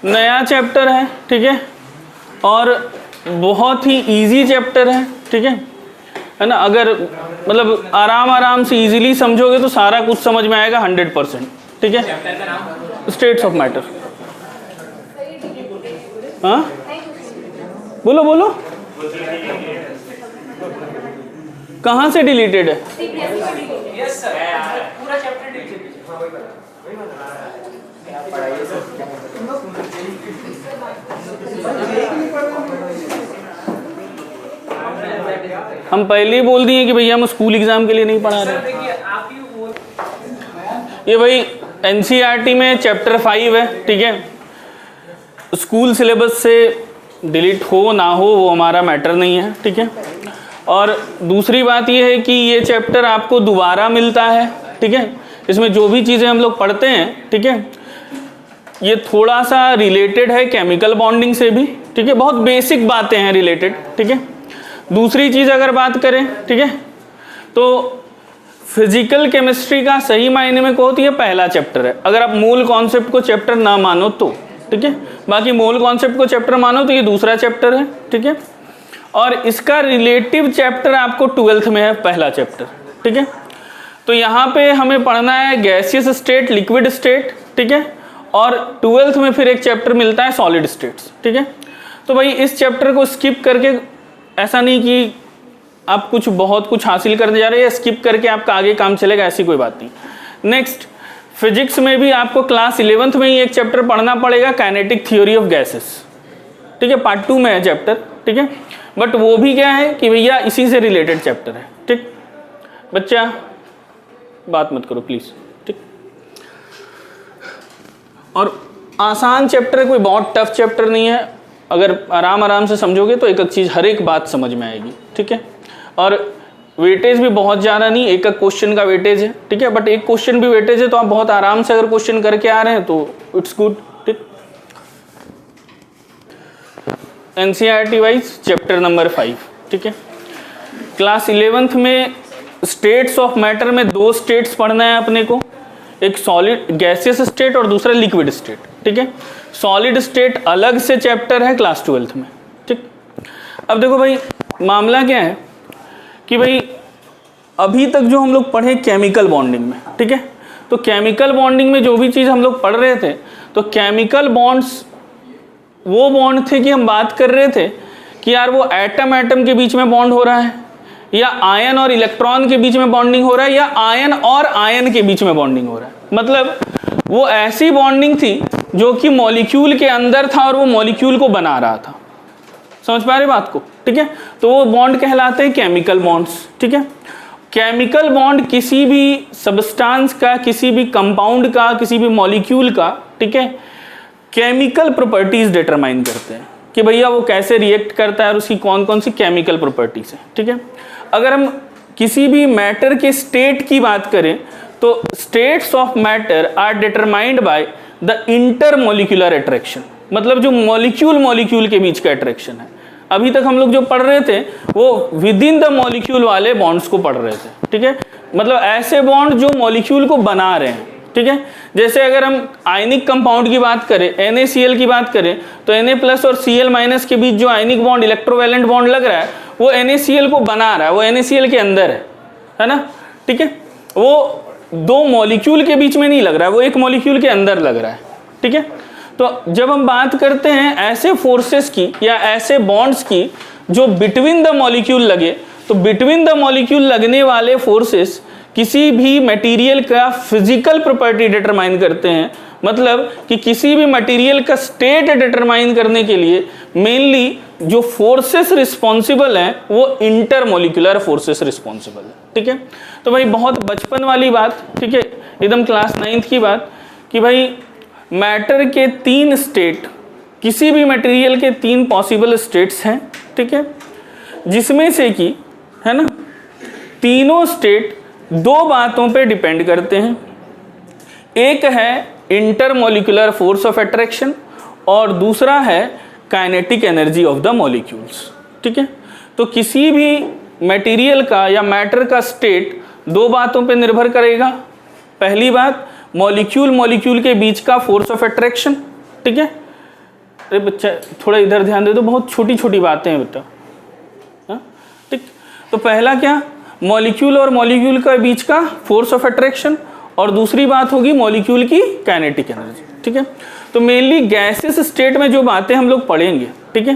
नया चैप्टर है, ठीक है, और बहुत ही इजी चैप्टर है, ठीक है ना। अगर मतलब आराम से इजीली समझोगे तो सारा कुछ समझ में आएगा 100%, ठीक है। स्टेट्स ऑफ मैटर, हाँ बोलो बोलो, कहाँ से डिलीटेड है? हम पहले ही बोल दिए कि भैया हम स्कूल एग्जाम के लिए नहीं पढ़ा रहे। ये भाई एनसीईआरटी में चैप्टर 5 है, ठीक है। स्कूल सिलेबस से डिलीट हो ना हो वो हमारा मैटर नहीं है, ठीक है। और दूसरी बात ये है कि ये चैप्टर आपको दोबारा मिलता है, ठीक है। इसमें जो भी चीज़ें हम लोग पढ़ते हैं, ठीक है, ये थोड़ा सा रिलेटेड है केमिकल बॉन्डिंग से भी, ठीक है। बहुत बेसिक बातें हैं रिलेटेड, ठीक है। दूसरी चीज़ अगर बात करें, ठीक है, तो फिजिकल केमिस्ट्री का सही मायने में कहो तो ये पहला चैप्टर है, अगर आप मूल कॉन्सेप्ट को चैप्टर ना मानो तो, ठीक है। बाकी मूल कॉन्सेप्ट को चैप्टर मानो तो ये दूसरा चैप्टर है, ठीक है। और इसका रिलेटिव चैप्टर आपको 12th में है, पहला चैप्टर, ठीक है। तो यहाँ पे हमें पढ़ना है गैसियस स्टेट, लिक्विड स्टेट, ठीक है। और 12th में फिर एक चैप्टर मिलता है सॉलिड स्टेट्स, ठीक है। तो भाई इस चैप्टर को स्किप करके, ऐसा नहीं कि आप बहुत कुछ हासिल करने जा रहे हैं, स्किप करके आपका आगे काम चलेगा, ऐसी कोई बात नहीं। नेक्स्ट, फिजिक्स में भी आपको क्लास 11th में ही एक चैप्टर पढ़ना पड़ेगा, काइनेटिक थ्योरी ऑफ गैसेस, ठीक है। पार्ट 2 में है चैप्टर, ठीक है। बट वो भी क्या है कि भैया इसी से रिलेटेड चैप्टर है, ठीक। बच्चा बात मत करो प्लीज, ठीक। और आसान चैप्टर है, कोई बहुत टफ चैप्टर नहीं है। अगर आराम से समझोगे तो एक एक चीज़, हर एक बात समझ में आएगी, ठीक है। और वेटेज भी बहुत ज़्यादा नहीं, एक क्वेश्चन का वेटेज है, ठीक है। बट एक क्वेश्चन भी वेटेज है तो आप बहुत आराम से अगर क्वेश्चन करके आ रहे हैं तो इट्स गुड, ठीक। एनसीईआरटी वाइज चैप्टर नंबर 5, ठीक है। क्लास 11th में स्टेट्स ऑफ मैटर में 2 स्टेट्स पढ़ना है अपने को, एक सॉलिड गैसियस स्टेट और दूसरा लिक्विड स्टेट, ठीक है। सॉलिड स्टेट अलग से चैप्टर है क्लास 12th में, ठीक। अब देखो भाई मामला क्या है कि भाई अभी तक जो हम लोग पढ़े केमिकल बॉन्डिंग में, ठीक है। तो केमिकल बॉन्डिंग में जो भी चीज़ हम लोग पढ़ रहे थे, तो केमिकल बॉन्ड्स वो बॉन्ड थे कि हम बात कर रहे थे कि यार वो एटम के बीच में बॉन्ड हो रहा है, या आयन और इलेक्ट्रॉन के बीच में बॉन्डिंग हो रहा है, या आयन और आयन के बीच में बॉन्डिंग हो रहा है। मतलब वो ऐसी बॉन्डिंग थी जो कि मॉलिक्यूल के अंदर था और वो मॉलिक्यूल को बना रहा था। समझ पा रहे बात को, ठीक है। तो वो बॉन्ड कहलाते हैं केमिकल बॉन्ड्स, ठीक है। केमिकल बॉन्ड किसी भी सब्सटेंस का, किसी भी कंपाउंड का, किसी भी मॉलिक्यूल का, ठीक है, केमिकल प्रॉपर्टीज डिटरमाइन करते हैं कि भैया वो कैसे रिएक्ट करता है और उसकी कौन कौन सी केमिकल प्रॉपर्टीज है, ठीक है। अगर हम किसी भी मैटर के स्टेट की बात करें तो states of matter are determined by the intermolecular attraction, मतलब जो मॉलिक्यूल के बीच का अट्रैक्शन है। अभी तक हम लोग जो पढ़ रहे थे वो विद इन द मॉलिक्यूल वाले बॉन्ड्स को पढ़ रहे थे, ठीक है। मतलब ऐसे बॉन्ड जो मॉलिक्यूल को बना रहे हैं, ठीक है। जैसे अगर हम आयनिक कंपाउंड की बात करें, NaCl की बात करें, तो Na+ और Cl- के बीच जो आयनिक बॉन्ड, इलेक्ट्रोवैलेंट बॉन्ड लग रहा है, वो NaCl को बना रहा है, वो NaCl के अंदर है ना, ठीक है। वो 2 मॉलिक्यूल के बीच में नहीं लग रहा है, वो एक मॉलिक्यूल के अंदर लग रहा है, ठीक है। तो जब हम बात करते हैं ऐसे फोर्सेस की या ऐसे बॉन्ड्स की जो बिटवीन द मॉलिक्यूल लगे, तो बिटवीन द मॉलिक्यूल लगने वाले फोर्सेस किसी भी मटेरियल का फिजिकल प्रॉपर्टी डिटरमाइन करते हैं। मतलब कि किसी भी मटेरियल का स्टेट डिटरमाइन करने के लिए मेनली जो फोर्सेस रिस्पॉन्सिबल हैं वो इंटरमोलिकुलर फोर्सेस रिस्पॉन्सिबल है, ठीक है। तो भाई बहुत बचपन वाली बात, ठीक है, एकदम क्लास 9th की बात कि भाई मैटर के 3 स्टेट, किसी भी मटेरियल के 3 पॉसिबल स्टेट्स हैं, ठीक है, जिसमें से कि है ना तीनों स्टेट 2 बातों पे डिपेंड करते हैं। एक है इंटरमोलिकुलर फोर्स ऑफ अट्रैक्शन और दूसरा है kinetic energy of the molecules, ठीक है। तो किसी भी मटेरियल का या मैटर का स्टेट 2 बातों पे निर्भर करेगा। पहली बात मॉलिक्यूल के बीच का फोर्स ऑफ अट्रैक्शन, ठीक है, अरे बच्चा थोड़ा इधर ध्यान दे दो, बहुत छोटी छोटी बातें हैं बेटा। हाँ ठीक, तो पहला क्या, मॉलिक्यूल और मॉलिक्यूल के बीच का फोर्स ऑफ अट्रैक्शन, और दूसरी बात होगी मॉलिक्यूल की काइनेटिक एनर्जी। ठीक है, तो मेनली गैसेस स्टेट में जो बातें हम लोग पढ़ेंगे। ठीक है,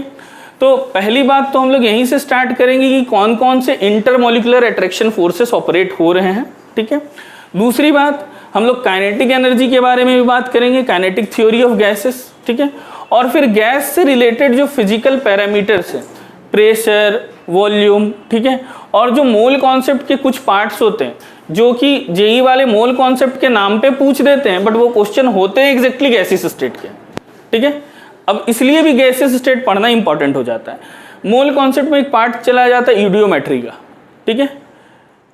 तो पहली बात तो हम लोग यहीं से स्टार्ट करेंगे कि कौन कौन से इंटरमॉलिक्यूलर अट्रैक्शन फोर्सेस ऑपरेट हो रहे हैं। ठीक है, दूसरी बात हम लोग काइनेटिक एनर्जी के बारे में भी बात करेंगे, काइनेटिक थ्योरी ऑफ गैसेस। ठीक है, और फिर गैस से रिलेटेड जो फिजिकल पैरामीटर्स हैं, प्रेशर, वॉल्यूम, ठीक है, और जो मोल कॉन्सेप्ट के कुछ पार्ट्स होते हैं जो कि जेई वाले मोल कॉन्सेप्ट के नाम पे पूछ देते हैं, बट वो क्वेश्चन होते हैं एग्जैक्टली गैसियस स्टेट के। ठीक है, अब इसलिए भी गैसियस स्टेट पढ़ना इंपॉर्टेंट हो जाता है। मोल कॉन्सेप्ट में एक पार्ट चला जाता है यूडियोमेट्री का। ठीक है,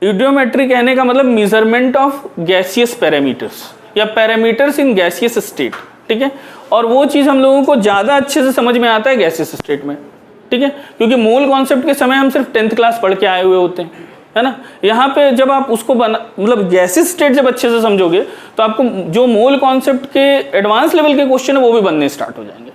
यूडियोमेट्री कहने का मतलब मेजरमेंट ऑफ गैसियस पैरामीटर्स या पैरामीटर्स इन गैसियस स्टेट। ठीक है, और वो चीज़ हम लोगों को ज़्यादा अच्छे से समझ में आता है गैसियस स्टेट में। ठीक है, क्योंकि मोल कॉन्सेप्ट के समय हम सिर्फ 10th क्लास पढ़ के आए हुए होते हैं, है ना। यहाँ पे जब आप उसको मतलब गैसियस स्टेट जब अच्छे से समझोगे तो आपको जो मोल कॉन्सेप्ट के एडवांस लेवल के क्वेश्चन है वो भी बनने स्टार्ट हो जाएंगे।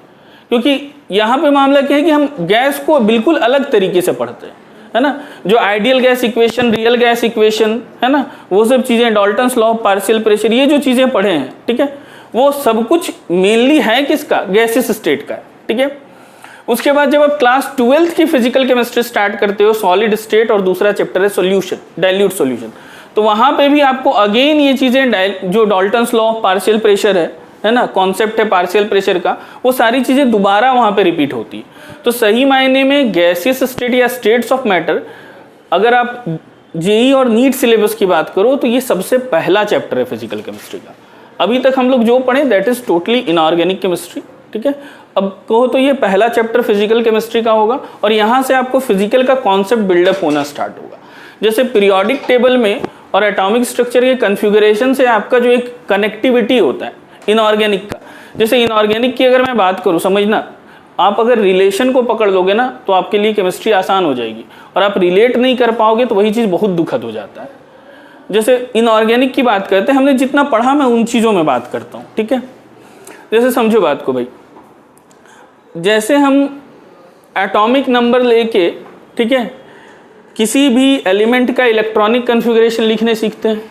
क्योंकि यहाँ पे मामला क्या है कि हम गैस को बिल्कुल अलग तरीके से पढ़ते हैं, है ना। जो ideal gas equation, real gas equation, है ना, वो सब चीज़ें, Dalton's law of partial pressure, ये जो चीज़ें पढ़े हैं, ठीक है, वो सब कुछ मेनली है किसका, गैसियस स्टेट का। ठीक है, उसके बाद जब आप क्लास 12th की फिजिकल केमिस्ट्री स्टार्ट करते हो, सॉलिड स्टेट, और दूसरा चैप्टर है सॉल्यूशन, डाइल्यूट सॉल्यूशन, तो वहाँ पे भी आपको अगेन ये चीज़ें जो Dalton's law of partial pressure है ना, कॉन्सेप्ट है पार्शियल प्रेशर का, वो सारी चीज़ें दोबारा वहाँ पे रिपीट होती है। तो सही मायने में गैसियस स्टेट या स्टेट्स ऑफ मैटर, अगर आप जेई और नीट सिलेबस की बात करो तो ये सबसे पहला चैप्टर है फिजिकल केमिस्ट्री का। अभी तक हम लोग जो पढ़े that is totally inorganic chemistry. ठीक है, अब कहो तो ये पहला चैप्टर फिजिकल केमिस्ट्री का होगा, और यहाँ से आपको फिजिकल का कॉन्सेप्ट बिल्डअप होना स्टार्ट होगा। जैसे पीरियोडिक टेबल में और एटॉमिक स्ट्रक्चर के कन्फिगरेशन से आपका जो एक कनेक्टिविटी होता है इनऑर्गेनिक का, जैसे इनऑर्गेनिक की अगर मैं बात करूँ, समझना, आप अगर रिलेशन को पकड़ लोगे ना तो आपके लिए केमिस्ट्री आसान हो जाएगी, और आप रिलेट नहीं कर पाओगे तो वही चीज़ बहुत दुखद हो जाता है। जैसे इनऑर्गेनिक की बात करते हैं, हमने जितना पढ़ा मैं उन चीज़ों में बात करता हूँ। ठीक है, जैसे समझो बात को भाई, जैसे हम एटॉमिक नंबर लेके, ठीक है, किसी भी एलिमेंट का इलेक्ट्रॉनिक कन्फिगरेशन लिखने सीखते हैं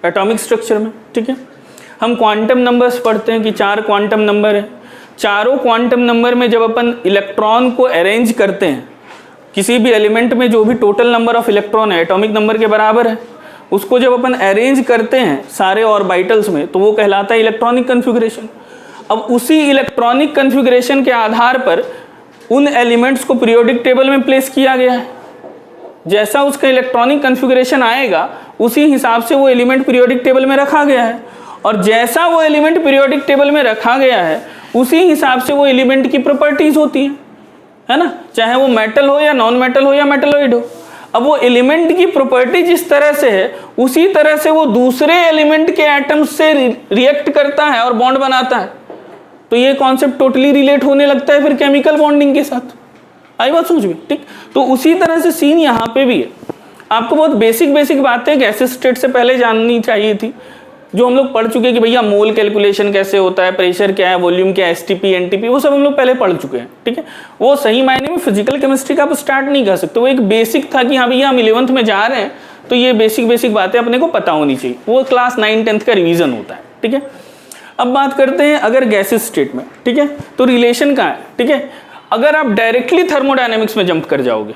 एटॉमिक स्ट्रक्चर में। ठीक है, हम क्वांटम नंबर्स पढ़ते हैं कि 4 क्वांटम नंबर है, चारों क्वांटम नंबर में जब अपन इलेक्ट्रॉन को अरेंज करते हैं, किसी भी एलिमेंट में जो भी टोटल नंबर ऑफ इलेक्ट्रॉन है एटॉमिक नंबर के बराबर है, उसको जब अपन अरेंज करते हैं सारे ऑर्बिटल्स में, तो वो कहलाता है इलेक्ट्रॉनिक कन्फिगरेशन। अब उसी इलेक्ट्रॉनिक कन्फिगरेशन के आधार पर उन एलिमेंट्स को पीरियोडिक टेबल में प्लेस किया गया है। जैसा उसका इलेक्ट्रॉनिक कन्फिगरेशन आएगा उसी हिसाब से वो एलिमेंट पीरियोडिक टेबल में रखा गया है, और जैसा वो एलिमेंट पीरियोडिक टेबल में रखा गया है उसी हिसाब से वो एलिमेंट की प्रॉपर्टीज होती हैं, है ना, चाहे वो मेटल हो या नॉन मेटल हो या मेटलॉइड हो। अब वो एलिमेंट की प्रॉपर्टी जिस तरह से है उसी तरह से वो दूसरे एलिमेंट के एटम्स से रिएक्ट करता है और बॉन्ड बनाता है। तो ये कॉन्सेप्ट टोटली रिलेट होने लगता है फिर केमिकल बॉन्डिंग के साथ। आई बात समझ में? ठीक, तो उसी तरह से सीन यहाँ पे भी है। आपको बहुत बेसिक बातें गैसियस स्टेट से पहले जाननी चाहिए थी, जो हम लोग पढ़ चुके हैं कि भैया मोल कैलकुलेशन कैसे होता है, प्रेशर क्या है, वॉल्यूम क्या है, एसटीपी, एनटीपी, वो सब हम लोग पहले पढ़ चुके हैं। ठीक है, वो सही मायने में फिजिकल केमिस्ट्री का आप स्टार्ट नहीं कर सकते। वो एक बेसिक था कि हाँ भैया हम 11th में जा रहे हैं तो ये बेसिक बातें अपने को पता होनी चाहिए, वो क्लास 9-10th का रिवीजन होता है। ठीक है, अब बात करते हैं अगर गैसियस स्टेट में, ठीक है, तो रिलेशन कहाँ है। ठीक है, अगर आप डायरेक्टली थर्मोडायनेमिक्स में जंप कर जाओगे,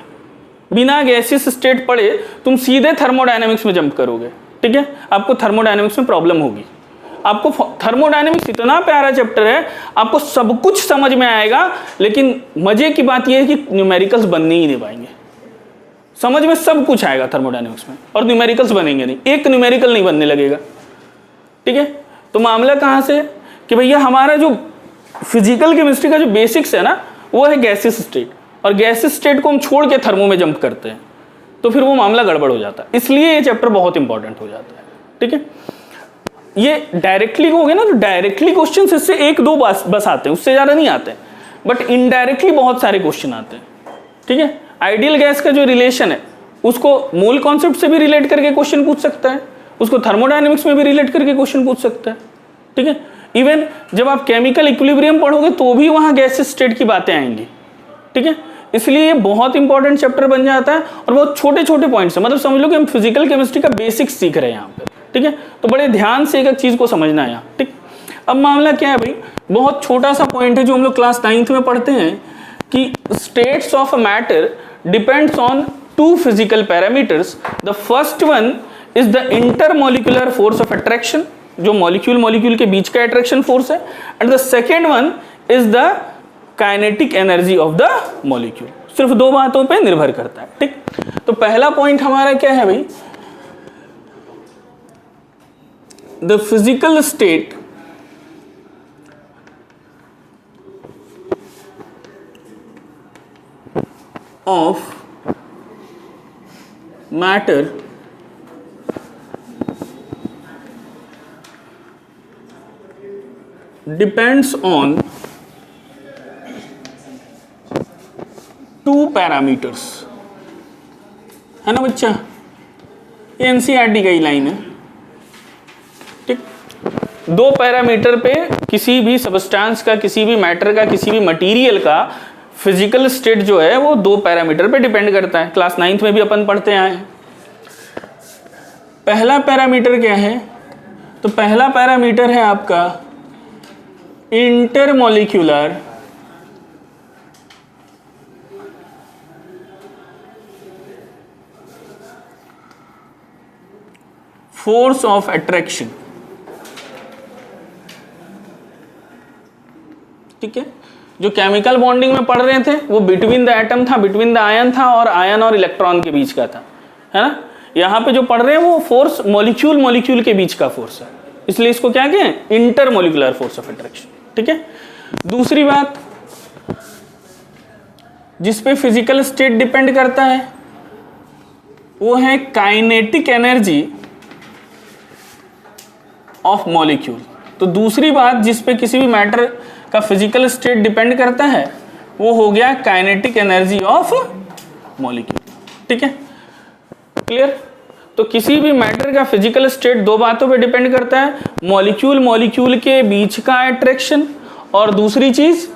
बिना गैसियस स्टेट पढ़े तुम सीधे थर्मोडायनेमिक्स में जंप करोगे, ठीक है, आपको थर्मोडायनेमिक्स में प्रॉब्लम होगी। आपको थर्मोडायनेमिक्स इतना प्यारा चैप्टर है, आपको सब कुछ समझ में आएगा, लेकिन मजे की बात यह है कि न्यूमेरिकल्स बनने ही नहीं पाएंगे। समझ में सब कुछ आएगा थर्मोडायनेमिक्स में और न्यूमेरिकल्स बनेंगे नहीं, एक न्यूमेरिकल नहीं बनने लगेगा। ठीक है, तो मामला कहाँ से कि भैया हमारा जो फिजिकल केमिस्ट्री का जो बेसिक्स है ना, वो है गैसियस स्टेट, और गैसियस स्टेट को हम छोड़ के थर्मो में जंप करते हैं तो फिर वो मामला गड़बड़ हो जाता है। इसलिए ये चैप्टर बहुत इंपॉर्टेंट हो जाता है। ठीक है, ये डायरेक्टली हो गए ना, तो डायरेक्टली क्वेश्चन इससे 1-2 बस आते हैं, उससे ज़्यादा नहीं आते, बट इनडायरेक्टली बहुत सारे क्वेश्चन आते हैं। ठीक है, आइडियल गैस का जो रिलेशन है उसको मोल कॉन्सेप्ट से भी रिलेट करके क्वेश्चन पूछ सकता है, उसको थर्मोडायनेमिक्स में भी रिलेट करके क्वेश्चन पूछ सकता है। ठीक है, इवन जब आप केमिकल इक्विलिब्रियम पढ़ोगे तो भी वहाँ गैसेस स्टेट की बातें आएंगी, ठीक है। इसलिए ये बहुत इंपॉर्टेंट चैप्टर बन जाता है और बहुत छोटे छोटे पॉइंट्स है, मतलब समझ लो कि हम फिजिकल केमिस्ट्री का बेसिक्स सीख रहे हैं यहाँ पे, ठीक है। तो बड़े ध्यान से एक एक चीज़ को समझना है यहाँ, ठीक। अब मामला क्या है भाई, बहुत छोटा सा पॉइंट है जो हम लोग क्लास 9th में पढ़ते हैं कि states of a matter depends on two physical parameters. The first one is the intermolecular force of attraction, जो मॉलिक्यूल के बीच का अट्रैक्शन फोर्स है, and the second one is the kinetic energy of the molecule. सिर्फ दो बातों पे निर्भर करता है, ठीक। तो पहला पॉइंट हमारा क्या है भाई, the physical state of matter depends on two parameters, है ना बच्चा, ये एनसीईआरटी का ही लाइन है, ठीक। दो पैरामीटर पे किसी भी सब्सटेंस का, किसी भी मैटर का, किसी भी मटेरियल का फिजिकल स्टेट जो है वो दो पैरामीटर पे डिपेंड करता है। क्लास 9th में भी अपन पढ़ते आए हैं। पहला पैरामीटर क्या है, तो पहला पैरामीटर है आपका इंटरमॉलिक्यूलर फोर्स ऑफ अट्रैक्शन, ठीक है। जो केमिकल बॉन्डिंग में पढ़ रहे थे वो बिटवीन द एटम था, बिटवीन द आयन था, और आयन और इलेक्ट्रॉन के बीच का था, है ना। यहाँ पे जो पढ़ रहे हैं वो फोर्स मॉलिक्यूल के बीच का फोर्स है, इसलिए इसको क्या कहें, इंटरमॉलिक्यूलर फोर्स ऑफ अट्रैक्शन, ठीक है। दूसरी बात जिस पे फिजिकल स्टेट डिपेंड करता है वो है काइनेटिक एनर्जी ऑफ मॉलिक्यूल। तो दूसरी बात जिस पे किसी भी मैटर का फिजिकल स्टेट डिपेंड करता है वो हो गया काइनेटिक एनर्जी ऑफ मॉलिक्यूल, ठीक है, क्लियर। तो किसी भी मैटर का फिजिकल स्टेट दो बातों पे डिपेंड करता है, मॉलिक्यूल के बीच का अट्रैक्शन और दूसरी चीज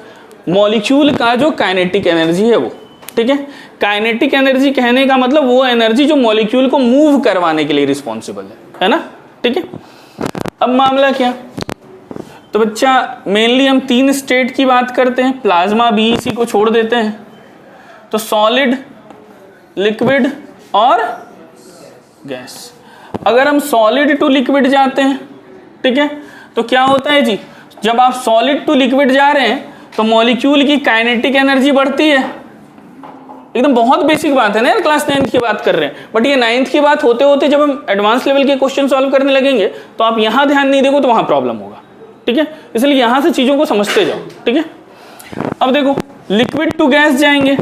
मॉलिक्यूल का जो काइनेटिक एनर्जी है वो, ठीक है। काइनेटिक एनर्जी कहने का मतलब वो एनर्जी जो मॉलिक्यूल को मूव करवाने के लिए रिस्पॉन्सिबल है ना, ठीक है। अब मामला क्या, तो बच्चा मेनली हम तीन स्टेट की बात करते हैं, प्लाज्मा बीईसी को छोड़ देते हैं, तो सॉलिड, लिक्विड और गैस। अगर हम सॉलिड टू लिक्विड जाते हैं, ठीक है, तो क्या होता है जी, जब आप सॉलिड टू लिक्विड जा रहे हैं तो मॉलिक्यूल की काइनेटिक एनर्जी बढ़ती है। एकदम बहुत बेसिक बात है ना यार, क्लास 9th की बात कर रहे हैं, बट ये 9th की बात होते होते जब हम एडवांस लेवल के क्वेश्चन सॉल्व करने लगेंगे तो आप यहाँ ध्यान नहीं दोगे तो वहाँ प्रॉब्लम होगा, ठीक है। इसलिए यहाँ से चीज़ों को समझते जाओ, ठीक है। अब देखो लिक्विड टू गैस जाएंगे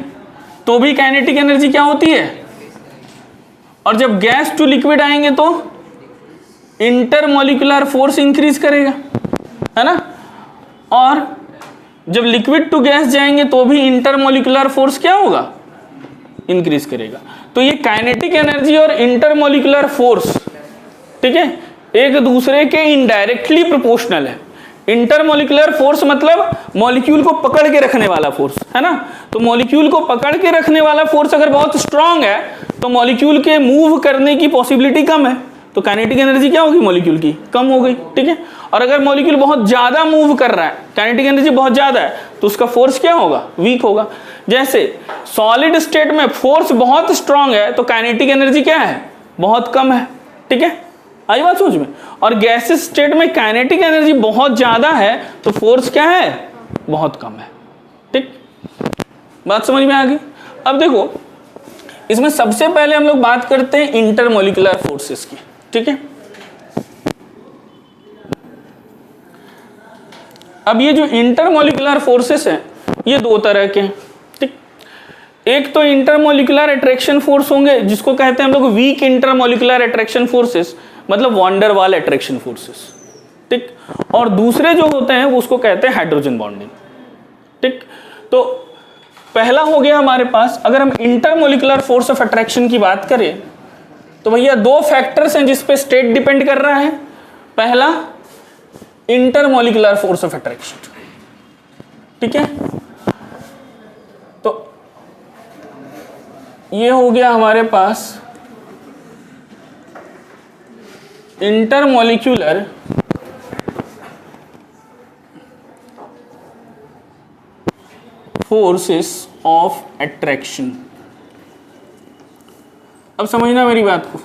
तो भी काइनेटिक एनर्जी क्या होती है, और जब गैस टू लिक्विड आएंगे तो इंटरमॉलिक्यूलर फोर्स इंक्रीज करेगा, है ना। और जब लिक्विड टू गैस जाएंगे तो भी इंटरमॉलिक्यूलर फोर्स क्या होगा, इंक्रीज करेगा। तो ये काइनेटिक एनर्जी और इंटरमॉलिक्यूलर फोर्स, ठीक है, एक दूसरे के इनडायरेक्टली प्रोपोर्शनल है। इंटरमॉलिक्यूलर फोर्स मतलब मॉलिक्यूल को पकड़ के रखने वाला फोर्स, है ना। तो मॉलिक्यूल को पकड़ के रखने वाला फोर्स अगर बहुत स्ट्रांग है तो मॉलिक्यूल के मूव करने की पॉसिबिलिटी कम है, तो काइनेटिक एनर्जी क्या होगी, मॉलिक्यूल की कम हो गई, ठीक है। और अगर मॉलिक्यूल बहुत ज्यादा मूव कर रहा है, काइनेटिक एनर्जी बहुत ज्यादा है, तो उसका फोर्स क्या होगा, वीक होगा। जैसे सॉलिड स्टेट में फोर्स बहुत स्ट्रांग है तो काइनेटिक एनर्जी क्या है, बहुत कम है, ठीक है, आई बात समझ में। और गैसेस स्टेट में काइनेटिक एनर्जी बहुत ज्यादा है तो फोर्स क्या है, बहुत कम है, ठीक, बात समझ में आ गई। अब देखो इसमें सबसे पहले हम लोग बात करते हैं इंटरमॉलिक्यूलर फोर्सेस की, ठीक है। अब ये जो इंटरमॉलिक्यूलर फोर्सेस हैं ये दो तरह के हैं, ठीक। एक तो इंटरमॉलिक्यूलर अट्रैक्शन फोर्स होंगे जिसको कहते हैं हम लोग वीक इंटरमॉलिक्यूलर अट्रैक्शन फोर्सेस, मतलब van der Waal attraction forces, ठीक। और दूसरे जो होते हैं वो उसको कहते हैं हाइड्रोजन बॉन्डिंग, ठीक। तो पहला हो गया हमारे पास, अगर हम इंटरमॉलिक्यूलर फोर्स ऑफ अट्रैक्शन की बात करें तो भैया दो फैक्टर्स हैं जिस पे स्टेट डिपेंड कर रहा है। पहला इंटरमोलिकुलर फोर्स ऑफ अट्रैक्शन। ठीक है, तो ये हो गया हमारे पास इंटरमोलिकुलर फोर्सेस ऑफ अट्रैक्शन। अब समझना मेरी बात को,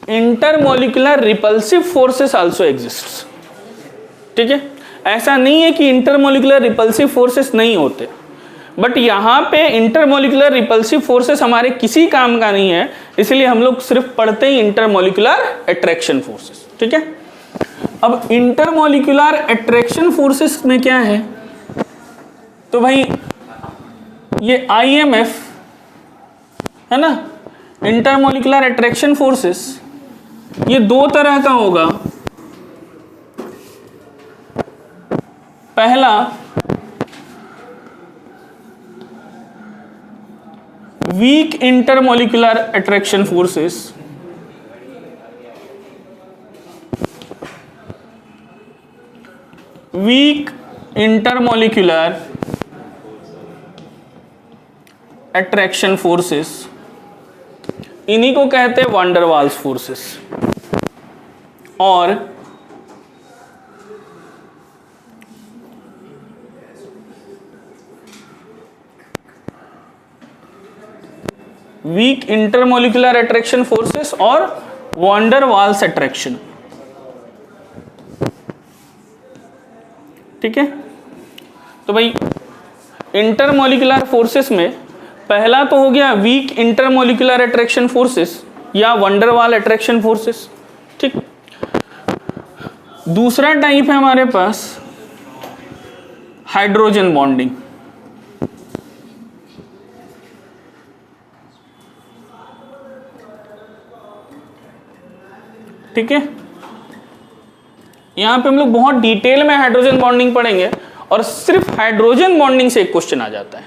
intermolecular repulsive forces also exist. ठीक है, ऐसा नहीं है कि इंटरमोलिकुलर रिपल्सिव फोर्सेस नहीं होते, बट यहां पे इंटरमोलिकुलर रिपल्सिव फोर्सेस हमारे किसी काम का नहीं है, इसलिए हम लोग सिर्फ पढ़ते ही इंटरमोलिकुलर अट्रैक्शन फोर्सेस। ठीक है, अब इंटरमोलिकुलर अट्रैक्शन फोर्सेस में क्या है, तो भाई ये IMF है ना, इंटरमोलिकुलर अट्रैक्शन फोर्सेस, ये दो तरह का होगा। पहला weak intermolecular attraction forces, weak intermolecular attraction forces, इन्हीं को कहते हैं वान डर वाल्स फोर्सेस। और वीक इंटरमोलिकुलर अट्रैक्शन फोर्सेस और वान डर वाल्स अट्रैक्शन। ठीक है, तो भाई इंटरमोलिकुलर फोर्सेस में पहला तो हो गया वीक इंटरमोलिकुलर अट्रैक्शन फोर्सेस या वान डर वाल अट्रैक्शन फोर्सेस। ठीक, दूसरा टाइप है हमारे पास हाइड्रोजन बॉन्डिंग। ठीक है, यहां पे हम लोग बहुत डिटेल में हाइड्रोजन बॉन्डिंग पढ़ेंगे और सिर्फ हाइड्रोजन बॉन्डिंग से एक क्वेश्चन आ जाता है।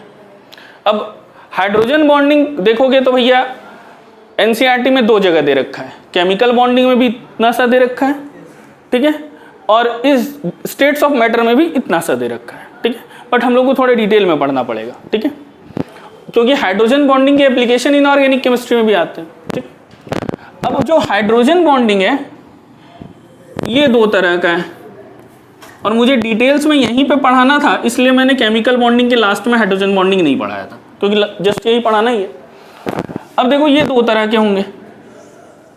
अब हाइड्रोजन बॉन्डिंग देखोगे तो भैया एनसीईआरटी में दो जगह दे रखा है, केमिकल बॉन्डिंग में भी इतना सा दे रखा है। ठीक है, और इस स्टेट्स ऑफ मैटर में भी इतना सा दे रखा है। ठीक है, बट हम लोग को थोड़े डिटेल में पढ़ना पड़ेगा। ठीक है, क्योंकि हाइड्रोजन बॉन्डिंग के एप्लीकेशन इनऑर्गेनिक केमिस्ट्री में भी आते हैं। ठीक, अब जो हाइड्रोजन बॉन्डिंग है ये दो तरह का है और मुझे डिटेल्स में यहीं पे पढ़ाना था, इसलिए मैंने केमिकल बॉन्डिंग के लास्ट में हाइड्रोजन बॉन्डिंग नहीं पढ़ाया था, क्योंकि जस्ट यही पढ़ाना ही है। अब देखो ये दो तरह के होंगे।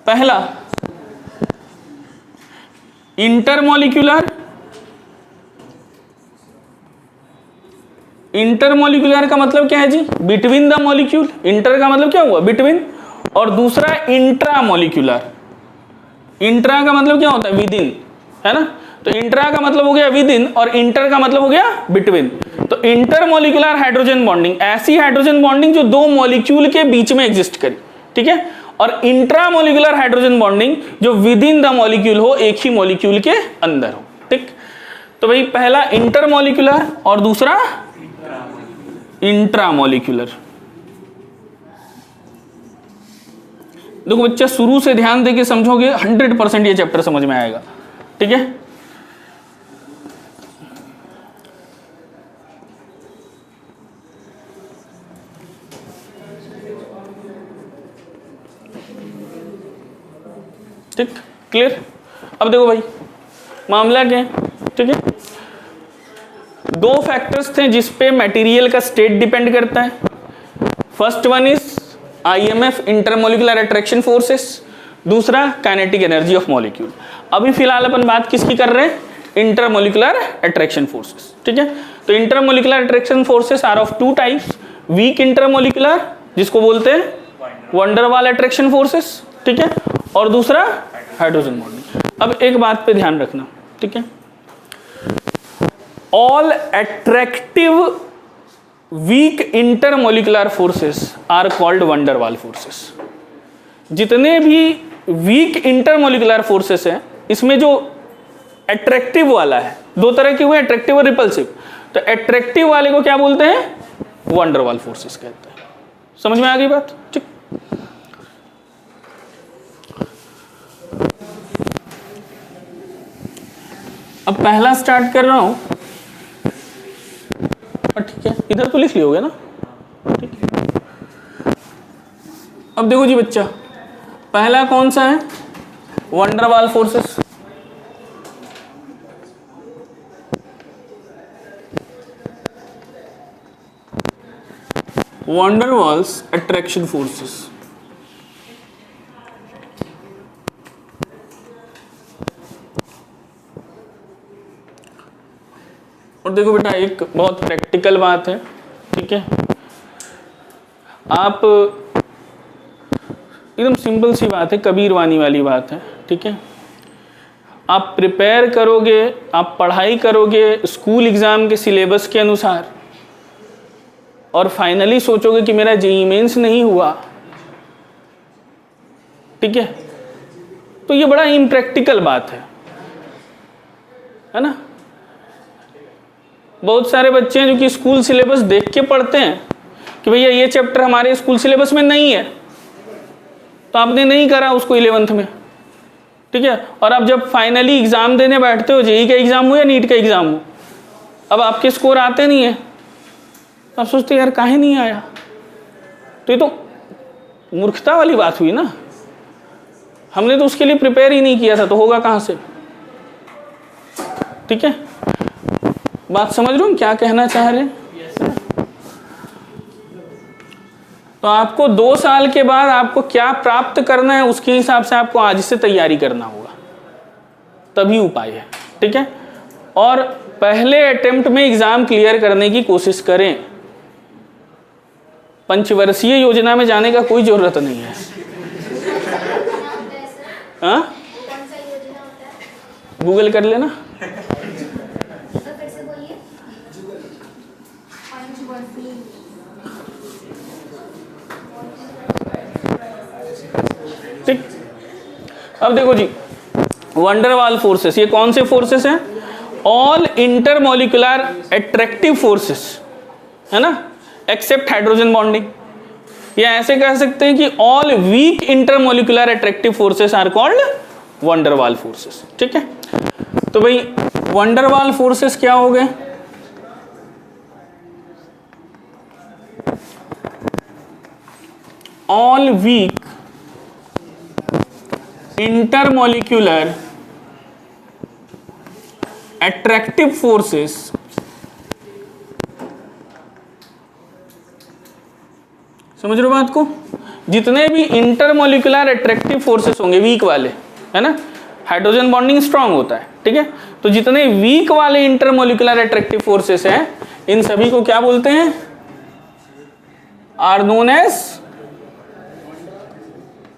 पहला इंटरमोलिकुलर, इंटरमोलिकुलर का मतलब क्या है जी, बिटवीन द मॉलिक्यूल। इंटर का मतलब क्या हुआ, बिटवीन। और दूसरा इंट्रामोलिकुलर, इंट्रा का मतलब क्या होता है, विद इन, है ना। तो इंट्रा का मतलब हो गया विद इन और इंटर का मतलब हो गया बिटवीन। तो इंटरमोलिकुलर हाइड्रोजन बॉन्डिंग, ऐसी हाइड्रोजन बॉन्डिंग जो दो मॉलिक्यूल के बीच में एग्जिस्ट करे। ठीक है, और इंट्रामोलिकुलर हाइड्रोजन बॉन्डिंग जो विद इन द मॉलिक्यूल हो, एक ही मॉलिक्यूल के अंदर हो। ठीक, तो भाई पहला इंटरमोलिकुलर और दूसरा इंट्रामोलिकुलर। देखो बच्चा, शुरू से ध्यान देके समझोगे 100% ये चैप्टर समझ में आएगा। ठीक है, ठीक, क्लियर। अब देखो भाई मामला क्या है। ठीक है, दो फैक्टर्स थे जिस पे मटेरियल का स्टेट डिपेंड करता है। First one is IMF intermolecular attraction forces, दूसरा काइनेटिक एनर्जी ऑफ मॉलिक्यूल। अभी फिलहाल अपन बात किसकी कर रहे हैं, इंटरमोलिकुलर अट्रैक्शन फोर्सेस। ठीक है, तो intermolecular attraction forces are of two types, weak intermolecular जिसको बोलते हैं वान डर वाल अट्रैक्शन फोर्सेस। ठीक है, और दूसरा हाइड्रोजन बॉन्डिंग। अब एक बात पे ध्यान रखना। ठीक है, all attractive weak intermolecular forces are called van der Waals forces. जितने भी वीक इंटरमोलिकुलर फोर्सेस हैं, इसमें जो अट्रैक्टिव वाला है, दो तरह के हुए, अट्रैक्टिव और रिपल्सिव। तो अट्रैक्टिव वाले को क्या बोलते हैं, वान डर वाल फोर्सेस कहते हैं। समझ में आ गई बात। ठीक, अब पहला स्टार्ट कर रहा हूं, ठीक है, इधर तो लिख लियोगे ना, ठीक है। अब देखो जी बच्चा, पहला कौन सा है, van der Waals forces. Van der Waals attraction forces. और देखो बेटा, एक बहुत प्रैक्टिकल बात है, ठीक है, आप एकदम सिंपल सी बात है, कबीर वाणी वाली बात है, ठीक है। आप प्रिपेयर करोगे, आप पढ़ाई करोगे स्कूल एग्जाम के सिलेबस के अनुसार, और फाइनली सोचोगे कि मेरा जेईई मेंस नहीं हुआ, ठीक है, तो ये बड़ा इम्प्रैक्टिकल बात है ना। बहुत सारे बच्चे हैं जो कि स्कूल सिलेबस देख के पढ़ते हैं कि भैया ये चैप्टर हमारे स्कूल सिलेबस में नहीं है, तो आपने नहीं करा उसको 11th में, ठीक है, और अब जब फाइनली एग्जाम देने बैठते हो, जेईई का एग्जाम हो या नीट का एग्जाम हो, अब आपके स्कोर आते नहीं है, आप सोचते यार काहे नहीं आया, तो ये तो मूर्खता वाली बात हुई ना, हमने तो उसके लिए प्रिपेयर ही नहीं किया था, तो होगा कहाँ से, ठीक है। बात समझ रहे हो क्या कहना चाह रहे हैं। तो आपको 2 साल के बाद आपको क्या प्राप्त करना है, उसके हिसाब से आपको आज से तैयारी करना होगा, तभी उपाय है, ठीक है। और पहले अटेम्प्ट में एग्जाम क्लियर करने की कोशिश करें, पंचवर्षीय योजना में जाने का कोई जरूरत नहीं है। हाँ, गूगल कर लेना। ठीक, अब देखो जी, वंडरवाल फोर्सेस, ये कौन से फोर्सेस हैं, ऑल इंटरमोलिकुलर अट्रैक्टिव फोर्सेस, है ना, एक्सेप्ट हाइड्रोजन बॉन्डिंग, या ऐसे कह सकते हैं कि all weak intermolecular attractive forces are called van der Waal forces, ठीक है। तो भाई वंडरवाल फोर्सेस क्या हो गए, all weak intermolecular attractive forces समझ रहे हो बात को, जितने भी इंटरमोलिकुलर अट्रैक्टिव फोर्सेस होंगे वीक वाले, है ना, हाइड्रोजन बॉन्डिंग स्ट्रांग होता है, ठीक है, तो जितने वीक वाले इंटरमोलिकुलर अट्रैक्टिव फोर्सेस हैं, इन सभी को क्या बोलते हैं, are known as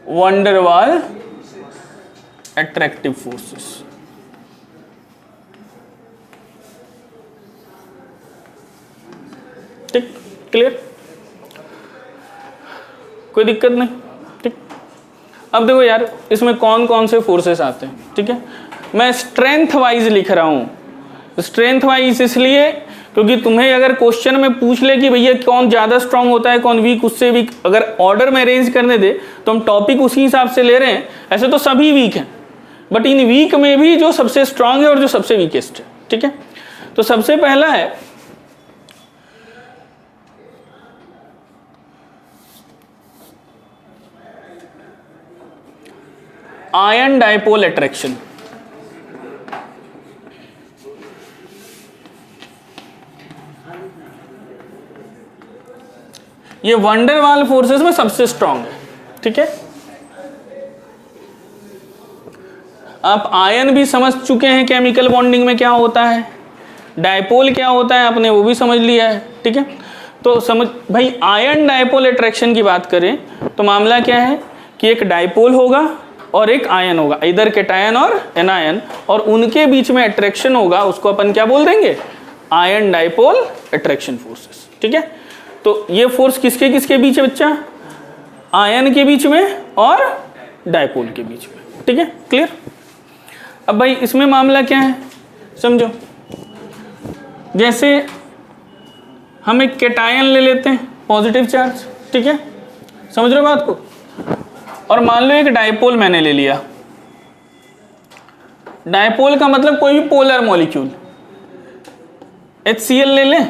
van der Waal attractive forces. ठीक, क्लियर, कोई दिक्कत नहीं, ठीक। अब देखो यार, इसमें कौन कौन से फोर्सेस आते हैं, ठीक है, मैं स्ट्रेंथ वाइज लिख रहा हूं। स्ट्रेंथ वाइज इसलिए क्योंकि तुम्हें अगर क्वेश्चन में पूछ ले कि भैया कौन ज़्यादा स्ट्रांग होता है, कौन वीक, उससे वीक, अगर ऑर्डर में अरेंज करने दे तो हम टॉपिक उसी हिसाब से ले रहे हैं। ऐसे तो सभी वीक हैं, बट इन वीक में भी जो सबसे स्ट्रांग है और जो सबसे वीकेस्ट है, ठीक है। तो सबसे पहला है आयन डाइपोल अट्रैक्शन। ये वंडरवाल फोर्सेस में सबसे स्ट्रांग है, ठीक है। आप आयन भी समझ चुके हैं केमिकल बॉन्डिंग में क्या होता है, डाइपोल क्या होता है आपने वो भी समझ लिया है, ठीक है। तो समझ भाई, आयन डाइपोल अट्रैक्शन की बात करें तो मामला क्या है कि एक डाइपोल होगा और एक आयन होगा, इधर कैटायन और एनायन, और उनके बीच में अट्रैक्शन होगा, उसको अपन क्या बोल देंगे, आयन डाइपोल अट्रैक्शन फोर्सेस, ठीक है। तो ये फोर्स किसके किसके बीच है बच्चा, आयन के बीच में और डाइपोल के बीच में, ठीक है, क्लियर। अब भाई इसमें मामला क्या है समझो, जैसे हम एक कैटायन ले लेते हैं पॉजिटिव चार्ज, ठीक है, समझ रहे हो बात को, और मान लो एक डाइपोल मैंने ले लिया, डायपोल का मतलब कोई भी पोलर मॉलिक्यूल। HCl ले लें,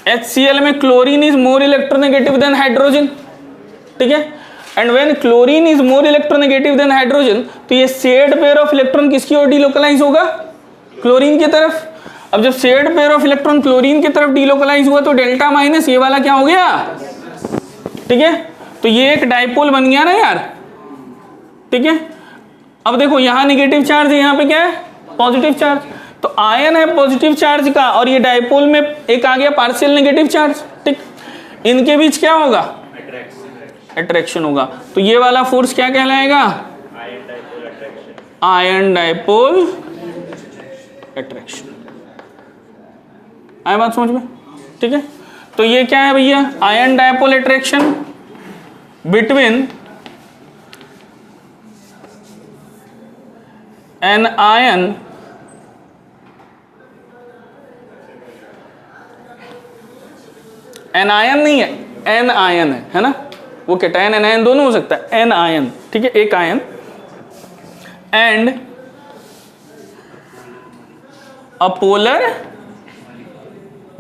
HCl में chlorine is more electronegative than hydrogen, ठीक है। And when chlorine is more electronegative than hydrogen, तो ये शेयर्ड पेयर ऑफ इलेक्ट्रॉन किसकी ओर डिलोकलाइज होगा? क्लोरीन की तरफ। अब जब shared pair of electron chlorine की तरफ डिलोकलाइज हुआ तो डेल्टा माइनस ये वाला क्या हो गया, ठीक है। तो ये एक डायपोल बन गया ना यार, ठीक है। अब देखो यहाँ नेगेटिव चार्ज है, यहाँ पे क्या है, पॉजिटिव चार्ज। तो आयन है पॉजिटिव चार्ज का और ये डायपोल में एक आ गया पार्शियल नेगेटिव चार्ज, ठीक। इनके बीच क्या होगा, अट्रैक्शन होगा। तो ये वाला फोर्स क्या कहलाएगा, आयन डायपोल अट्रैक्शन। आया बात समझ में, ठीक है। तो ये क्या है भैया, ion dipole attraction between an ion an ion नहीं है, एन आयन है ना, वो कैटायन एनायन दोनों हो सकता है, एन आयन, ठीक है, एक ion and a polar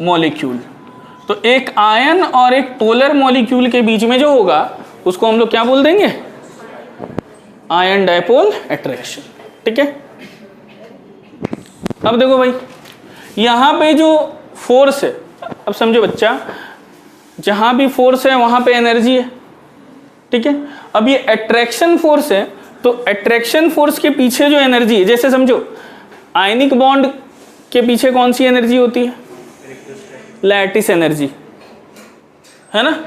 molecule. तो एक आयन और एक पोलर मॉलिक्यूल के बीच में जो होगा उसको हम लोग क्या बोल देंगे, आयन डायपोल अट्रैक्शन, ठीक है। अब देखो भाई यहां पे जो फोर्स है, अब समझो बच्चा, जहां भी फोर्स है वहां पे एनर्जी है, ठीक है। अब ये अट्रैक्शन फोर्स है, तो अट्रैक्शन फोर्स के पीछे जो एनर्जी है, जैसे समझो आयनिक बॉन्ड के पीछे कौन सी एनर्जी होती है, लैटिस एनर्जी, है ना।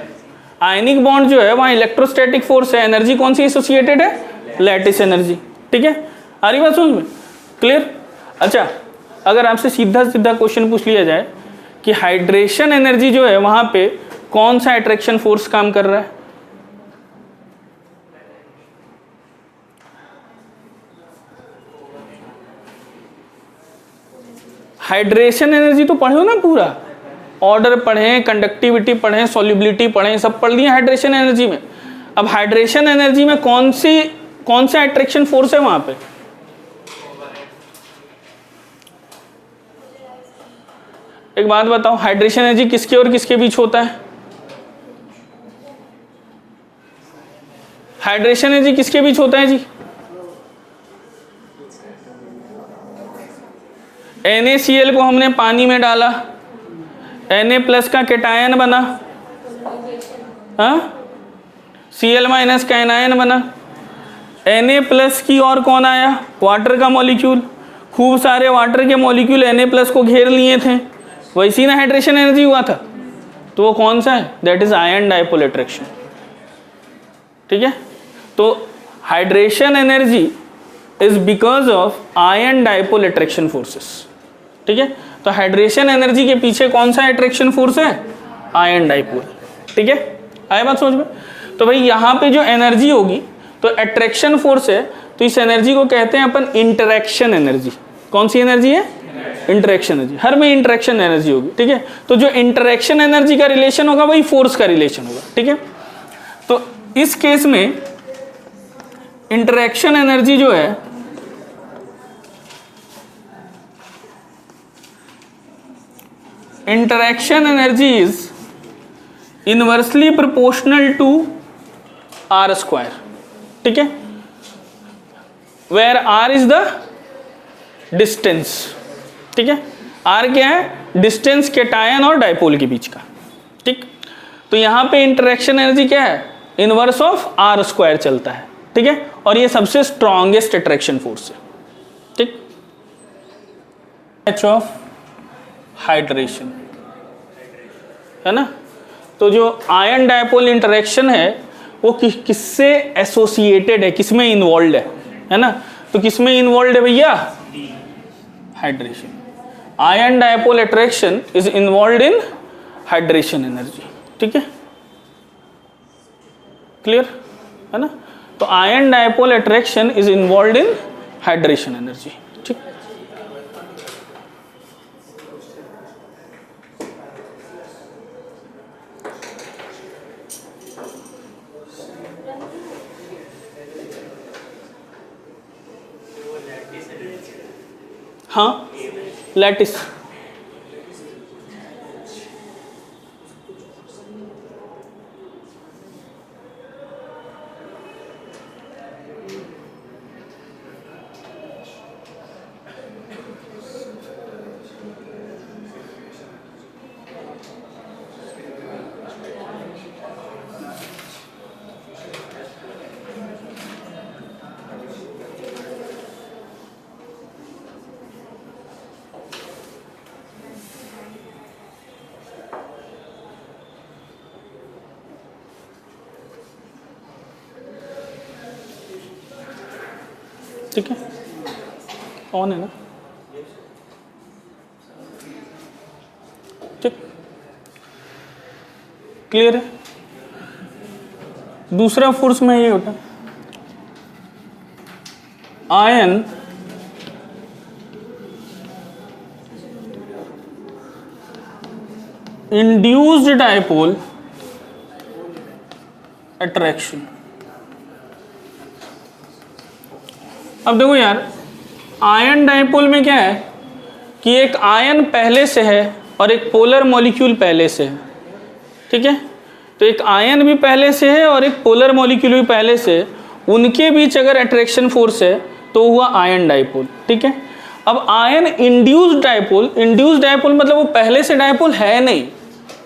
आयनिक बॉन्ड जो है वहां इलेक्ट्रोस्टैटिक फोर्स है, एनर्जी कौन सी एसोसिएटेड है, लैटिस एनर्जी, ठीक है। आ रही बात समझ में, क्लियर। अच्छा, अगर आपसे सीधा सीधा क्वेश्चन पूछ लिया जाए कि हाइड्रेशन एनर्जी जो है वहां पे कौन सा अट्रैक्शन फोर्स काम कर रहा है, हाइड्रेशन एनर्जी तो पढ़ो ना पूरा, ऑर्डर पढ़ें, कंडक्टिविटी पढ़ें, सॉल्युबिलिटी पढ़ें, सब पढ़ लिए हाइड्रेशन एनर्जी में। अब हाइड्रेशन एनर्जी में कौन सा अट्रैक्शन फोर्स है वहां पे, एक बात बताओ, हाइड्रेशन एनर्जी किसके और किसके बीच होता है, हाइड्रेशन एनर्जी किसके बीच होता है जी, NaCl को हमने पानी में डाला, Na+ का कैटायन बना, हाँ, Cl- का एनायन बना, Na+ की और कौन आया, वाटर का मॉलिक्यूल, खूब सारे वाटर के मॉलिक्यूल Na+ को घेर लिए थे, वैसी ना हाइड्रेशन एनर्जी हुआ था। तो वो कौन सा है, that is ion dipole attraction, ठीक है। तो hydration energy is because of ion dipole attraction forces, ठीक है। तो हाइड्रेशन एनर्जी के पीछे कौन सा अट्रैक्शन फोर्स है, आयन डायपोल, ठीक है। आया बात समझ में। तो भाई यहाँ पे जो एनर्जी होगी तो अट्रैक्शन फोर्स है, तो इस एनर्जी को कहते हैं अपन इंटरैक्शन एनर्जी। कौन सी एनर्जी है, इंटरैक्शन एनर्जी, हर में इंटरैक्शन एनर्जी होगी, ठीक है। तो जो इंटरैक्शन एनर्जी का रिलेशन होगा वही फोर्स का रिलेशन होगा, ठीक है। तो इस केस में इंटरैक्शन एनर्जी जो है interaction energy is inversely proportional to r square, ठीक है, where r is the distance, ठीक है। r क्या है, डिस्टेंस कैटायन और डायपोल के बीच का, ठीक। तो यहां पे इंटरेक्शन एनर्जी क्या है, इनवर्स ऑफ r स्क्वायर चलता है, ठीक है। और ये सबसे स्ट्रॉन्गेस्ट अट्रैक्शन फोर्स है, ठीक। H ऑफ हाइड्रेशन, है ना। तो जो आयन डायपोल इंटरेक्शन है वो किससे एसोसिएटेड है, किसमें इन्वॉल्व है ना। तो किसमें इन्वॉल्व है भैया, hydration. Ion dipole attraction is involve in hydration energy, ठीक है, क्लियर है ना। तो ion dipole attraction is involve in hydration energy, ठीक। हाँ, लैटिस। ठीक है, ऑन है ना? ठीक, क्लियर है। दूसरा फोर्स में ये होता है आयन इंड्यूस्ड डायपोल अट्रैक्शन। अब देखो यार, आयन डायपोल में क्या है कि एक आयन पहले से है और एक पोलर मॉलिक्यूल पहले से है। ठीक है, तो एक आयन भी पहले से है और एक पोलर मॉलिक्यूल भी पहले से है, उनके बीच अगर अट्रैक्शन फोर्स है तो हुआ आयन डायपोल। ठीक है, अब आयन इंड्यूस्ड डायपोल मतलब वो पहले से डायपोल है नहीं,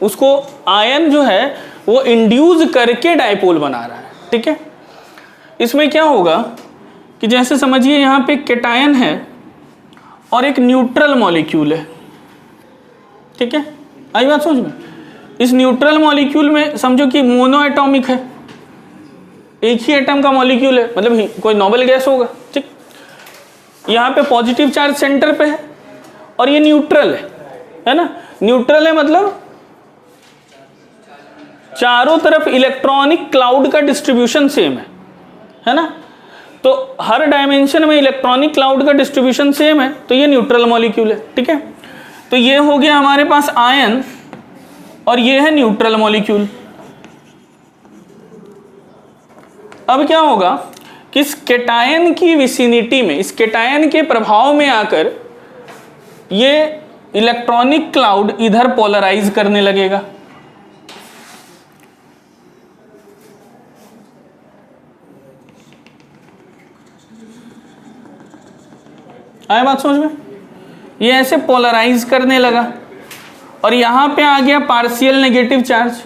उसको आयन जो है वो इंड्यूस करके डायपोल बना रहा है। ठीक है, इसमें क्या होगा कि जैसे समझिए यहाँ पे कैटायन है और एक न्यूट्रल मॉलिक्यूल है। ठीक है, आई बात समझ में? इस न्यूट्रल मॉलिक्यूल में समझो कि मोनो एटॉमिक है, एक ही एटम का मॉलिक्यूल है, मतलब कोई नोबल गैस होगा। ठीक, यहाँ पे पॉजिटिव चार्ज सेंटर पे है और ये न्यूट्रल है ना? न्यूट्रल है मतलब चारों तरफ इलेक्ट्रॉनिक क्लाउड का डिस्ट्रीब्यूशन सेम है ना? तो हर डायमेंशन में इलेक्ट्रॉनिक क्लाउड का डिस्ट्रीब्यूशन सेम है, तो ये न्यूट्रल मॉलिक्यूल है। ठीक है, तो ये हो गया हमारे पास आयन और ये है न्यूट्रल मॉलिक्यूल। अब क्या होगा कि इस कैटायन की विसिनिटी में, इस कैटायन के प्रभाव में आकर ये इलेक्ट्रॉनिक क्लाउड इधर पोलराइज करने लगेगा। आए बात समझ में? ये ऐसे पोलराइज करने लगा और यहां पे आ गया पार्शियल नेगेटिव चार्ज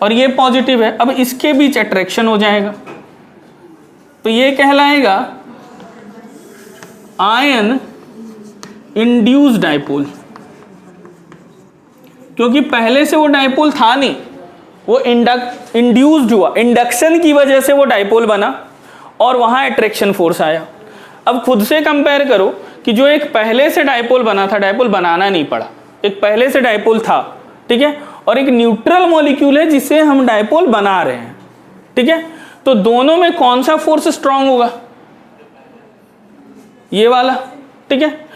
और ये पॉजिटिव है। अब इसके बीच अट्रैक्शन हो जाएगा, तो ये कहलाएगा आयन इंड्यूस्ड डायपोल, क्योंकि पहले से वो डायपोल था नहीं, वो इंड्यूस्ड हुआ, इंडक्शन की वजह से वो डायपोल बना और वहां अट्रैक्शन फोर्स आया। अब खुद से कंपेयर करो कि जो एक पहले से डायपोल बना था, डायपोल बनाना नहीं पड़ा, एक पहले से डायपोल था। ठीक है, और एक न्यूट्रल मॉलिक्यूल है जिसे हम डायपोल बना रहे हैं। ठीक है, तो दोनों में कौन सा फोर्स स्ट्रांग होगा? ये वाला। ठीक है,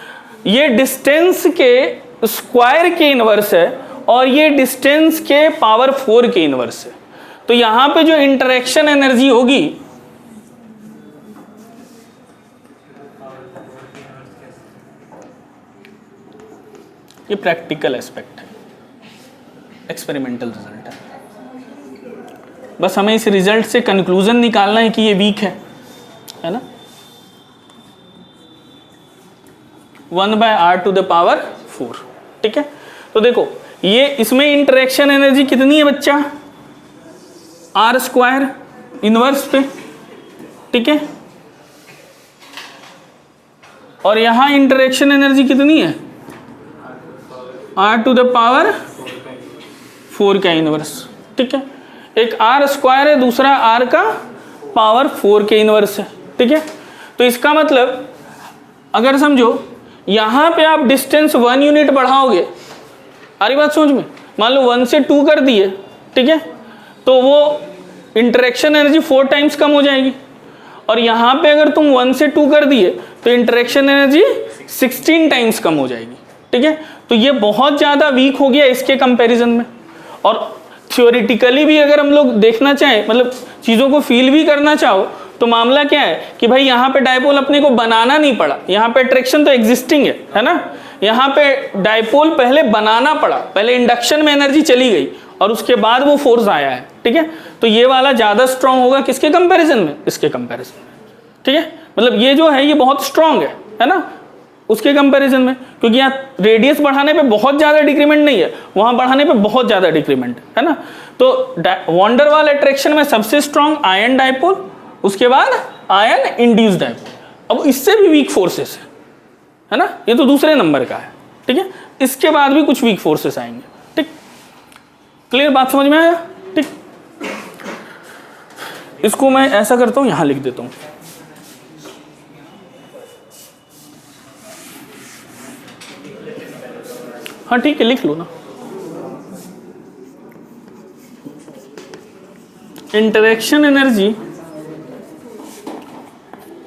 ये डिस्टेंस के स्क्वायर के इनवर्स है और ये डिस्टेंस के पावर 4 के इनवर्स है। तो यहां पे जो इंटरेक्शन एनर्जी होगी ये प्रैक्टिकल एस्पेक्ट है, एक्सपेरिमेंटल रिजल्ट है। बस हमें इस रिजल्ट से कंक्लूजन निकालना है कि ये वीक है ना? 1/r⁴। ठीक है, तो देखो ये इसमें इंटरेक्शन एनर्जी कितनी है बच्चा? r² इनवर्स पे। ठीक है, और यहां इंटरेक्शन एनर्जी कितनी है? r⁴ का इनवर्स। ठीक है, एक r² है, दूसरा r का पावर 4 के इनवर्स है। ठीक है, तो इसका मतलब अगर समझो यहां पे आप डिस्टेंस 1 यूनिट बढ़ाओगे, अरे बात समझ में, मान लो 1 से 2 कर दिए। ठीक है, तो वो इंटरेक्शन एनर्जी 4 टाइम्स कम हो जाएगी, और यहां पे अगर तुम 1 से 2 कर दिए तो इंटरेक्शन एनर्जी 16 टाइम्स कम हो जाएगी। ठीक है, तो ये बहुत ज़्यादा वीक हो गया इसके कंपैरिजन में। और थ्योरेटिकली भी अगर हम लोग देखना चाहें, मतलब चीज़ों को फील भी करना चाहो, तो तो मामला क्या है कि भाई यहाँ पे डायपोल अपने को बनाना नहीं पड़ा, यहाँ पे अट्रैक्शन तो एग्जिस्टिंग है ना, यहाँ पे डायपोल पहले बनाना पड़ा, पहले इंडक्शन में एनर्जी चली गई और उसके बाद वो फोर्स आया है, ठीक है। तो ये वाला ज्यादा स्ट्रांग होगा किसके कंपैरिजन में, इसके कंपैरिजन में, ठीक है। मतलब ये जो है ये बहुत स्ट्रांग है ना, उसके कंपैरिजन में, क्योंकि यहाँ रेडियस बढ़ाने पे बहुत ज्यादा डिक्रीमेंट नहीं है, वहां बढ़ाने पे बहुत ज्यादा डिक्रीमेंट है ना। तो वॉन डेर वाल अट्रैक्शन में सबसे स्ट्रांग आयन डायपोल, उसके बाद आयन इंड्यूस्ड डायपोल। अब इससे भी वीक फोर्सेस है ना, ये तो दूसरे नंबर का है, ठीक है। इसके बाद भी कुछ वीक फोर्सेस आएंगे, ठीक। क्लियर बात समझ में आया, ठीक। इसको मैं ऐसा करता हूं, यहां लिख देता हूं। हाँ ठीक है, लिख लो ना। Interaction energy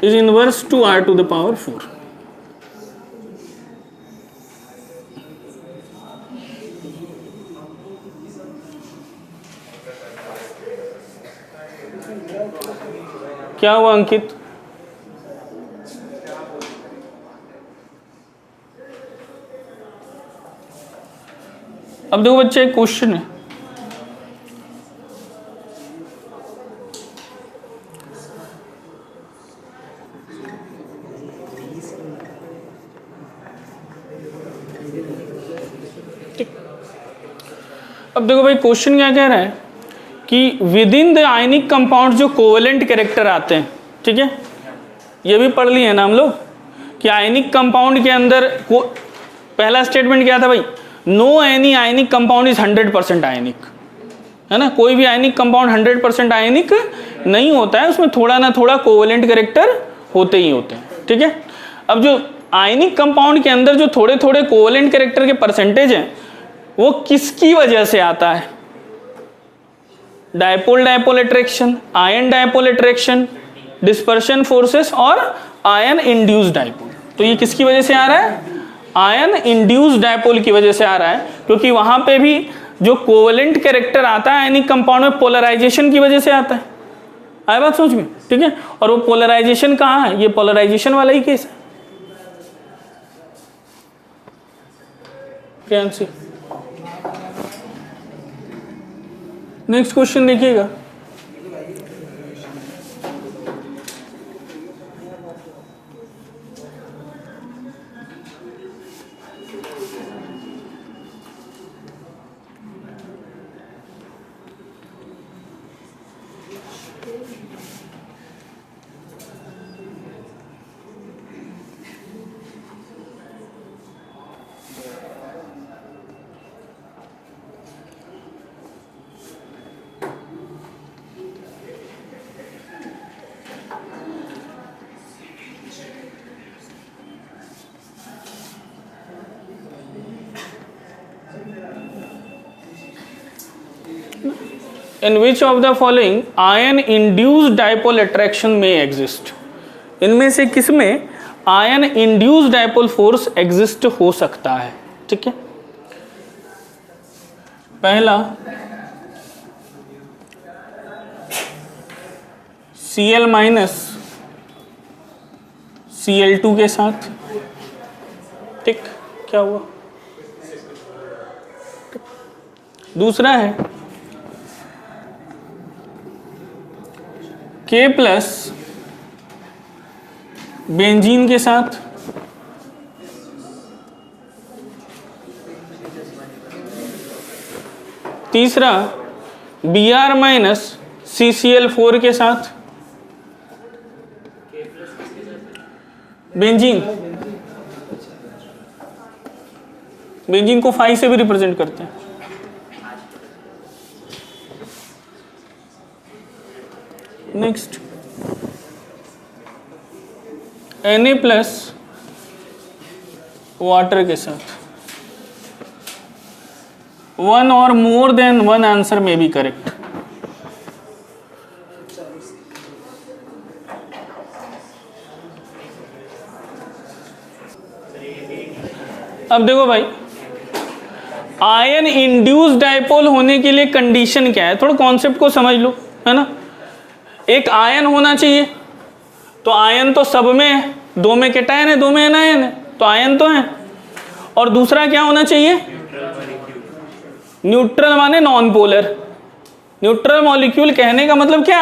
is inverse two r to the power 4। क्या हुआ अंकित? अब देखो बच्चे, एक क्वेश्चन है, अब देखो भाई क्वेश्चन क्या कह रहा है कि with in the ionic compound जो कोवेलेंट कैरेक्टर आते हैं, ठीक है, ये भी पढ़ लिए ना हम लोग कि आयनिक कंपाउंड के अंदर पहला स्टेटमेंट क्या था भाई, no any ionic compound is 100% ionic, है ना। कोई भी आयनिक कंपाउंड 100% आयनिक नहीं होता है, उसमें थोड़ा ना थोड़ा कोवेलेंट कैरेक्टर होते ही होते हैं, ठीक है। अब जो आयनिक कंपाउंड के अंदर जो थोड़े थोड़े कोवेलेंट कैरेक्टर के परसेंटेज हैं, वो किसकी वजह से आता है? Dipole dipole attraction, ion dipole attraction, dispersion forces और आयन इंड्यूस्ड डायपोल। तो ये किसकी वजह से आ रहा है? आयन इंड्यूस्ड डायपोल की वजह से आ रहा है, क्योंकि वहां पे भी जो कोवेलेंट कैरेक्टर आता है आयनिक कंपाउंड में, पोलराइजेशन की वजह से आता है। आए बात समझ में, ठीक है। और वो पोलराइजेशन कहाँ है? ये पोलराइजेशन वाला ही केस है। प्रियांशी, नेक्स्ट क्वेश्चन देखिएगा। In which of the following ion induced dipole attraction may exist? इनमें से किसमें ion induced dipole force exist हो सकता है, ठीक है। पहला Cl माइनस Cl2 के साथ, ठीक, क्या हुआ? दूसरा है K प्लस बेंजीन के साथ, तीसरा Br माइनस CCl4 के साथ, बेंजीन बेंजीन को 5 से भी रिप्रेजेंट करते हैं। नेक्स्ट Na प्लस वाटर के साथ। वन और मोर देन वन आंसर में बी करेक्ट। अब देखो भाई, आयन इंड्यूस्ड डायपोल होने के लिए कंडीशन क्या है, थोड़ा कॉन्सेप्ट को समझ लो, है ना। एक आयन होना चाहिए, तो आयन तो सब में है, 2 में कैटायन है 2 में एनायन है, तो आयन तो है। और दूसरा क्या होना चाहिए, न्यूट्रल माने नॉन पोलर। न्यूट्रल मॉलिक्यूल कहने का मतलब क्या,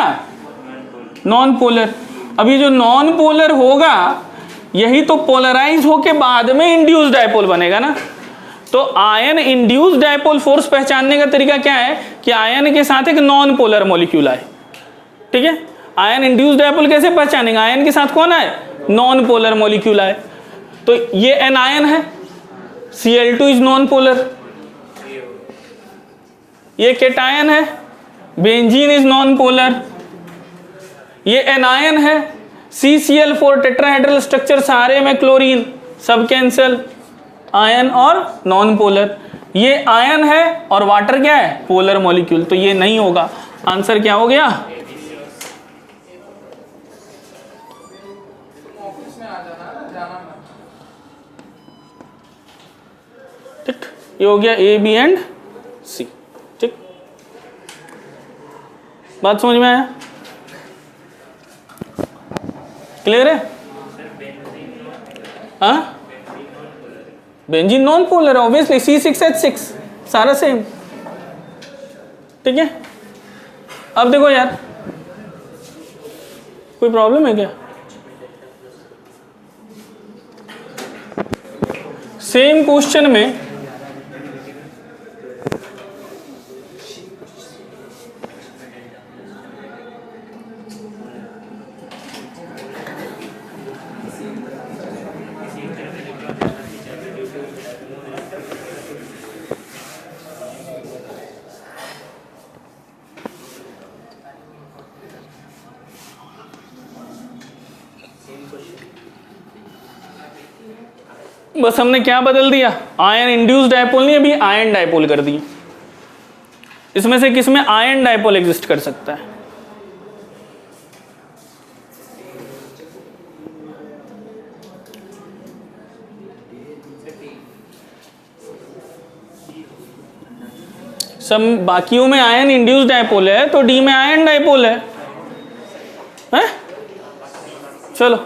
नॉन पोलर। अभी जो नॉन पोलर होगा यही तो पोलराइज होके बाद में इंड्यूस्ड डायपोल बनेगा ना। तो आयन इंड्यूस्ड डायपोल फोर्स पहचानने का तरीका क्या है कि आयन के साथ एक नॉन पोलर मॉलिक्यूल आए, ठीक है। आयन इंड्यूस्ड डायपोल कैसे पहचानेंगे, आयन के साथ कौन आए, नॉन पोलर मॉलिक्यूल आए। तो ये एनायन है, Cl2 इज नॉन पोलर। ये कैटायन है, बेंजीन इज नॉन पोलर। ये एनायन है, CCl4 टेट्राहेड्रल स्ट्रक्चर सारे में क्लोरीन, सब कैंसल, आयन और नॉन पोलर। ये आयन है और वाटर क्या है, पोलर मॉलिक्यूल, तो ये नहीं होगा। आंसर क्या हो गया, ठीक, ये हो गया A, B एंड C, ठीक। बात समझ में आया, क्लियर है। हाँ, benzene non polar obviously, C6H6 सारा सेम, ठीक है। अब देखो यार, कोई प्रॉब्लम है क्या, सेम क्वेश्चन में बस हमने क्या बदल दिया, आयन इंड्यूस्ड डायपोल नहीं, अभी आयन डायपोल कर दिए। इसमें से किसमें आयन डायपोल एग्जिस्ट कर सकता है, सब बाकियों में आयन इंड्यूस्ड डायपोल है, तो डी में आयन डायपोल है, हैं? चलो